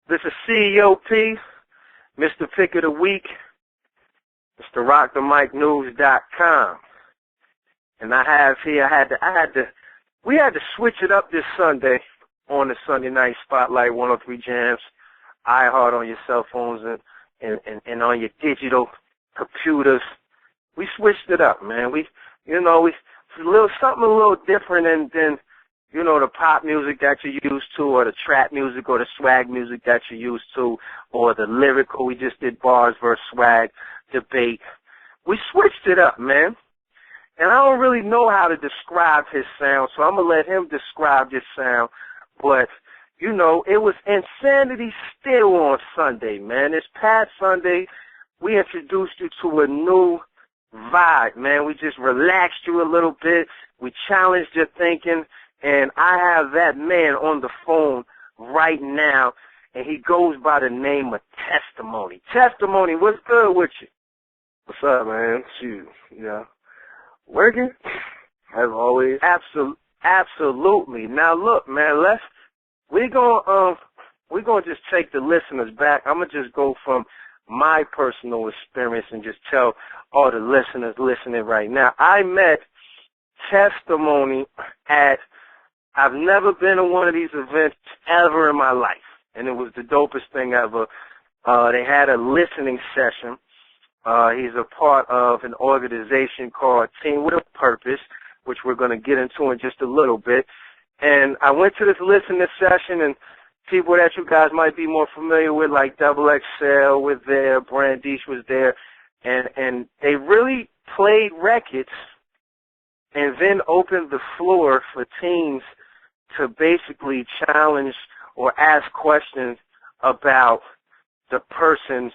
This is CEOP, Mr. Pick of the Week, Mr. RockTheMicNews.com. And I have here, we had to switch it up this Sunday on the Sunday Night Spotlight 103 Jams, iHeart on your cell phones and on your digital computers. We switched it up, man. It's something a little different than the pop music that you're used to, or the trap music, or the swag music that you're used to, or the lyrical. We just did bars versus swag debate. We switched it up, man. And I don't really know how to describe his sound, so I'm going to let him describe his sound. But, it was insanity still on Sunday, man. This past Sunday, we introduced you to a new vibe, man. We just relaxed you a little bit. We challenged your thinking. And I have that man on the phone right now, and he goes by the name of Testimony. Testimony, what's good with you? What's up, man? Shoot, working, as always. Absolutely. Now, look, man, we're gonna just take the listeners back. I'm gonna just go from my personal experience and just tell all the listeners listening right now. I met Testimony I've never been to one of these events ever in my life, and it was the dopest thing ever. They had a listening session. He's a part of an organization called Team with a Purpose, which we're going to get into in just a little bit. And I went to this listening session, and people that you guys might be more familiar with, like Double XL was there, Brandish was there, and they really played records and then opened the floor for teens to basically challenge or ask questions about the person's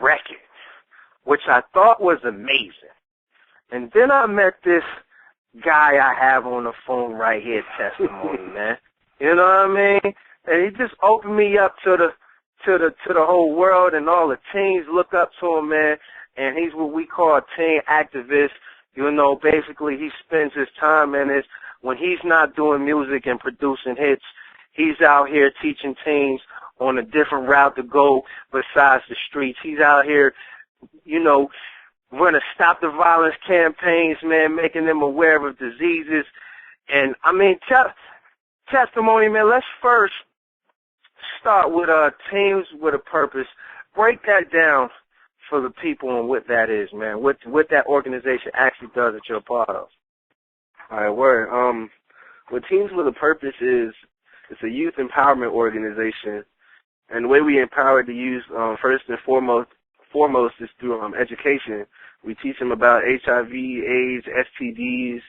record, which I thought was amazing. And then I met this guy I have on the phone right here, Testimony, man. You know what I mean? And he just opened me up to the whole world, and all the teens look up to him, man. And he's what we call a teen activist. Basically he spends his time when he's not doing music and producing hits, he's out here teaching teens on a different route to go besides the streets. He's out here, running Stop the Violence campaigns, man, making them aware of diseases. And, Testimony, man, let's first start with Teams with a Purpose. Break that down for the people and what that is, man, what that organization actually does that you're a part of. All right, word. What Teams with a Purpose is, it's a youth empowerment organization, and the way we empower the youth, first and foremost is through education. We teach them about HIV, AIDS, STDs,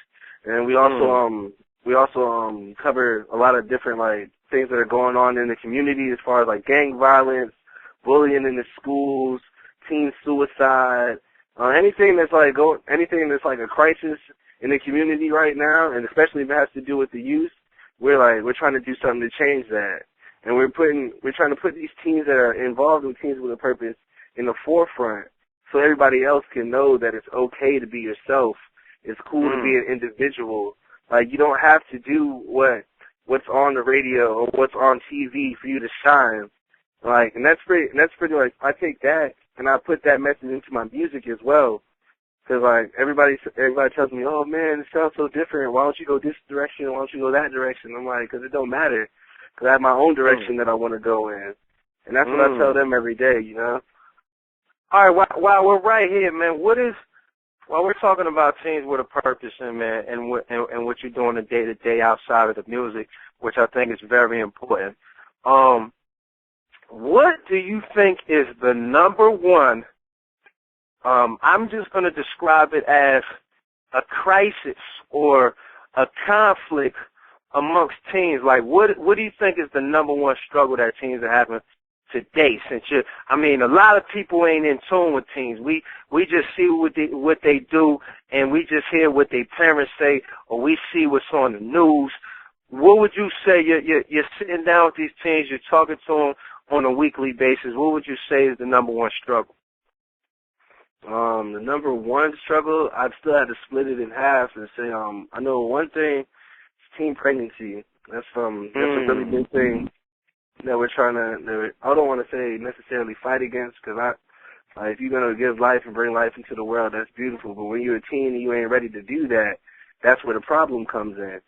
and we also cover a lot of different things that are going on in the community as far as gang violence, bullying in the schools, teen suicide, anything that's a crisis in the community right now, and especially if it has to do with the youth. We're trying to do something to change that, and we're trying to put these teens that are involved in Teens with a Purpose in the forefront, so everybody else can know that it's okay to be yourself. It's cool to be an individual. You don't have to do what's on the radio or what's on TV for you to shine. And that's pretty I take that and I put that message into my music as well. Because everybody tells me, oh man, it sounds so different. Why don't you go this direction? Why don't you go that direction? I'm like, because it don't matter. Because I have my own direction that I want to go in, and that's what I tell them every day. All right, while we're right here, man, while we're talking about Teens with a Purpose, and what you're doing the day to day outside of the music, which I think is very important. What do you think is the number one? I'm just going to describe it as a crisis or a conflict amongst teens. What do you think is the number one struggle that teens are having today? A lot of people ain't in tune with teens. We just see what they do, and we just hear what their parents say, or we see what's on the news. What would you say? You're sitting down with these teens, you're talking to them on a weekly basis. What would you say is the number one struggle? The number one struggle, I'd still have to split it in half and say, I know one thing, it's teen pregnancy. That's a really big thing. that we're trying to, I don't want to say necessarily fight against, because if you're going to give life and bring life into the world, that's beautiful. But when you're a teen and you ain't ready to do that, that's where the problem comes in.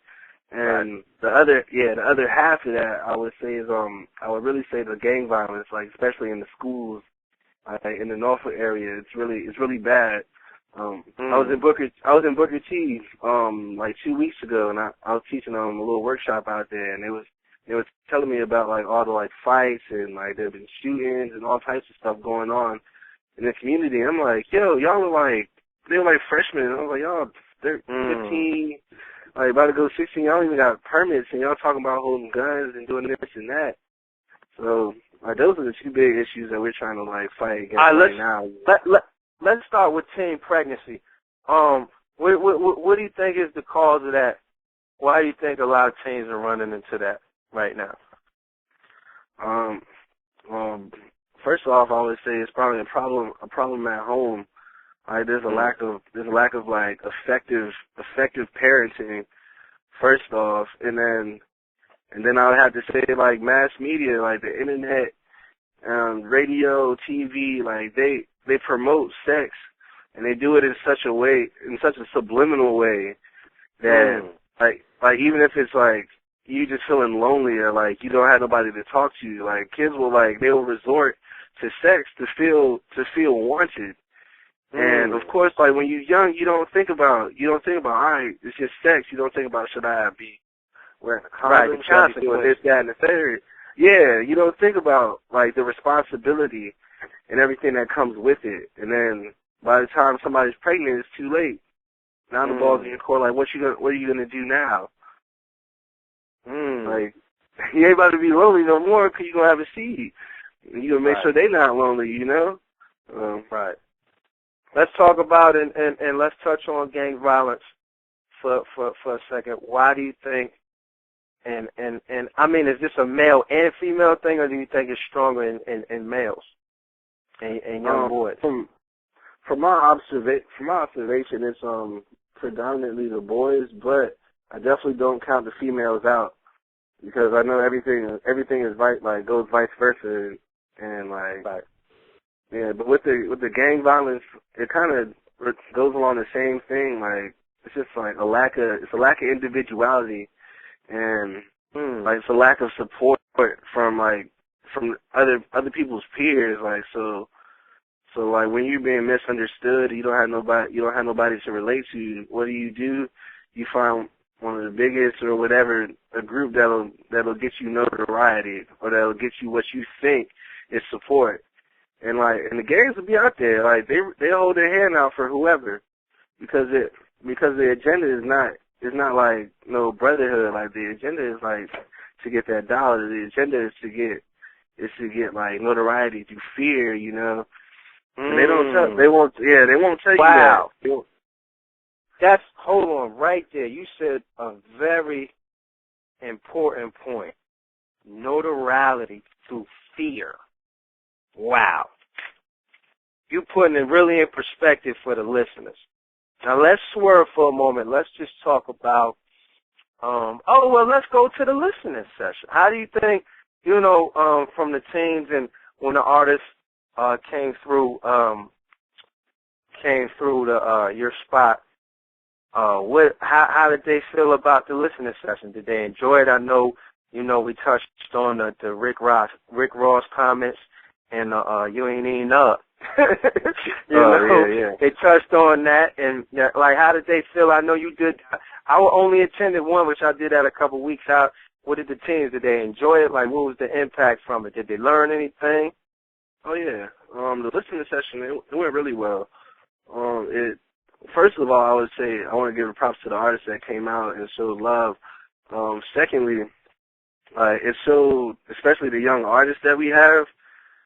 And the other half of that, I would say, is I would really say the gang violence, like especially in the schools, in the Norfolk area, it's really bad. I was in Booker T like 2 weeks ago, and I was teaching a little workshop out there, and they was telling me about like all the like fights and like there've been shootings and all types of stuff going on in the community. And I'm like, yo, y'all are like, they were like freshmen, and I was like, y'all, they're 15, like about to go 16, y'all even got permits, and y'all talking about holding guns and doing this and that. So like those are the two big issues that we're trying to like fight against right now. Let's start with teen pregnancy. What do you think is the cause of that? Why do you think a lot of teens are running into that right now? First off, I would say it's probably a problem at home. Like there's a lack of like effective parenting. First off, and then I would have to say like mass media, like the internet, radio, TV, like they promote sex, and they do it in such a subliminal way that like even if it's like you just feeling lonely or like you don't have nobody to talk to, like kids will they will resort to sex to feel wanted. And of course, like when you're young, you don't think about all right, it's just sex. You don't think about should I be wearing a condom, should I be doing this, that, and the third. Yeah, you don't think about like the responsibility and everything that comes with it. And then by the time somebody's pregnant, it's too late. Now the ball's in your court. Like, what are you gonna do now? Like, you ain't about to be lonely no more because you're gonna have a seed. And you gonna make sure they're not lonely, you know? Right. Let's talk about and let's touch on gang violence for a second. Why do you think? And I mean, is this a male and female thing, or do you think it's stronger in males and young boys? From my observation, it's predominantly the boys, but I definitely don't count the females out because I know everything is goes vice versa, and like yeah. But with the gang violence, it kind of goes along the same thing. Like it's just like a lack of individuality. And like it's a lack of support from other people's peers, like so like when you're being misunderstood, you don't have nobody to relate to. What do? You find one of the biggest or whatever, a group that'll get you notoriety or that'll get you what you think is support. And the gangs will be out there, like they hold their hand out for whoever because the agenda is not. It's not like no brotherhood. Like the agenda is like to get that dollar. The agenda is to get like notoriety through fear, you know. And they won't tell you that. That's hold on right there. You said a very important point. Notoriety through fear. Wow. You're putting it really in perspective for the listeners. Now, let's swerve for a moment. Let's just talk about, let's go to the listening session. How do you think, from the teens and when the artists came through your spot, how did they feel about the listening session? Did they enjoy it? I know, we touched on the Rick Ross comments and you ain't even up. Yeah. They touched on that, and like, how did they feel? I know you did. I only attended one, which I did that a couple weeks out. What did the teens? Did they enjoy it? Like, what was the impact from it? Did they learn anything? Oh yeah. The listening session it went really well. First of all, I would say I want to give a props to the artists that came out and showed love. Secondly, it showed, especially the young artists that we have.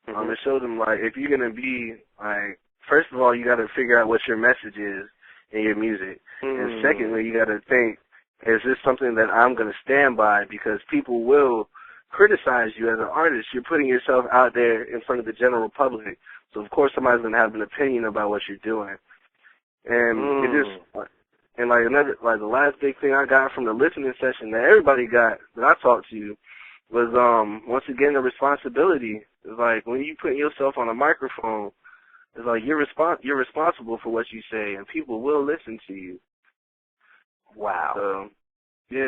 It showed them, like, if you're going to be, like, first of all, you got to figure out what your message is in your music. And secondly, you got to think, is this something that I'm going to stand by? Because people will criticize you as an artist. You're putting yourself out there in front of the general public. So, of course, somebody's going to have an opinion about what you're doing. And the last big thing I got from the listening session that everybody got, that I talked to, was once again the responsibility. It's like when you put yourself on a microphone, it's like you're responsible for what you say, and people will listen to you. Wow. So